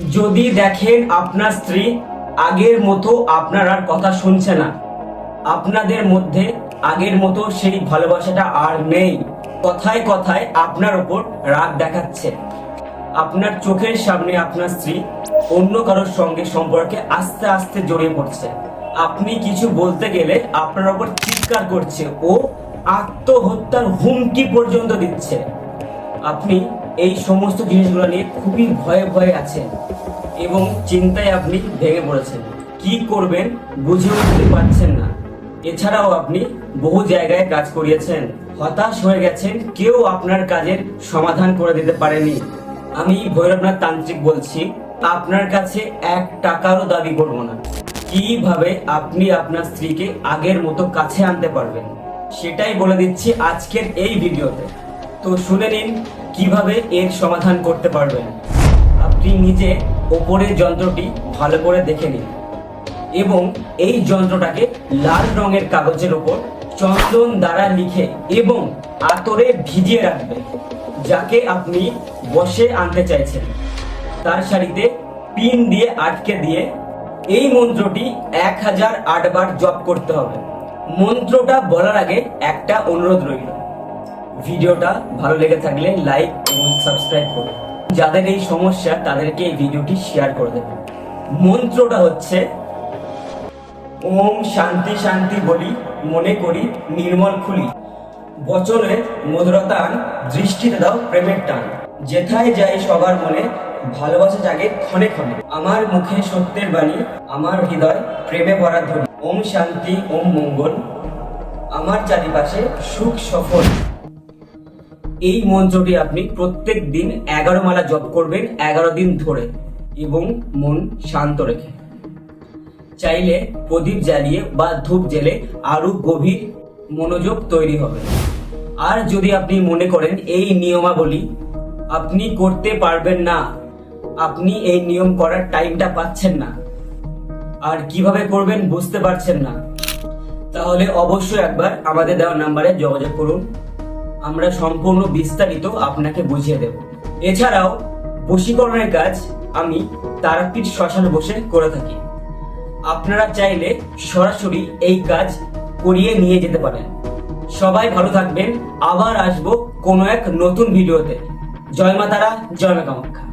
যদি দেখেন আপনার স্ত্রী আগের মতো আপনার আর কথা শুনছে না, আপনাদের মধ্যে আগের মতো সেই ভালোবাসাটা আর নেই, কথায় কথায় আপনার উপর রাগ দেখাচ্ছে, আপনার চোখের সামনে আপনার স্ত্রী অন্য কারোর সঙ্গে সম্পর্কে আস্তে আস্তে জড়িয়ে পড়ছে, আপনি কিছু বলতে গেলে আপনার উপর চিৎকার করছে ও আত্মহত্যার হুমকি পর্যন্ত দিচ্ছে, আপনি এই সমস্ত জিনিসগুলো নিয়ে খুবই ভয়ে ভয়ে আছেন এবং চিন্তায় আপনি ভেঙে পড়েছেন, কি করবেন বুঝে উঠতে পারছেন না। এছাড়াও আপনি বহু জায়গায় কাজ করিয়েছেন, হতাশ হয়ে গেছেন, কেউ আপনার কাজের সমাধান করে দিতে পারেনি। আমি ভৈরবনাথ তান্ত্রিক বলছি, আপনার কাছে 1 টাকারও দাবি করব না। কিভাবে আপনি আপনার স্ত্রীকে আগের মতো কাছে আনতে পারবেন সেটাই বলে দিচ্ছি আজকের এই ভিডিওতে। তো শুনে নিন কিভাবে এর সমাধান করতে পারবেন। আপনি নিজে ওপরের যন্ত্রটি ভালো করে দেখে নিন এবং এই যন্ত্রটাকে লাল রঙের কাগজের উপর চন্দন দ্বারা লিখে এবং আতরে ভিজিয়ে রাখবেন। যাকে আপনি বসে আনতে চাইছেন তার শাড়িতে পিন দিয়ে আটকে দিয়ে এই মন্ত্রটি 1008 বার জপ করতে হবে। মন্ত্রটা বলার আগে একটা অনুরোধ রইল, ভিডিওটা ভালো লেগে থাকলে লাইক এবং সাবস্ক্রাইব করুন। যাদের এই সমস্যা তাদেরকে এই ভিডিওটি শেয়ার করে দেবেন। মন্ত্রটা হচ্ছে, ওম শান্তি শান্তি বলি, মনে করি নির্মল খুলি, বচনে মধুরতান, দৃষ্টিতে দাও প্রেমের টান, যেথায় যাই সবার মনে ভালোবাসা জাগে ক্ষণে ক্ষণে, আমার মুখে সত্যের বাণী, আমার হৃদয় প্রেমে ভরা ধ্বনি, ওম শান্তি ওম মঙ্গল, আমার চারিপাশে সুখ সফল। এই মন্ত্রটি আপনি প্রত্যেক দিন 11 মালা জপ করবেন 11 দিন ধরে এবং মন শান্ত রেখে। চাইলে প্রদীপ জ্বালিয়ে বা ধূপ জ্বেলে আরো গভীর মনোযোগ তৈরি হবে। আর যদি আপনি মনে করেন এই নিয়মাবলী আপনি করতে পারবেন না, আপনি এই নিয়ম করার টাইমটা পাচ্ছেন না, আর কিভাবে করবেন বুঝতে পারছেন না, তাহলে অবশ্যই একবার আমাদের দেওয়া নাম্বারে যোগাযোগ করুন। আমরা সম্পূর্ণ বিস্তারিত আপনাকে বুঝিয়ে দেব। এছাড়াও বশীকরণের কাজ আমি তারাপীঠ শ্মশানে বসে করে থাকি। আপনারা চাইলে সরাসরি এই কাজ করিয়ে নিয়ে যেতে পারেন। সবাই ভালো থাকবেন, আবার আসবো কোনো এক নতুন ভিডিওতে। জয় মা তারা, জয় মা কামাখ্যা।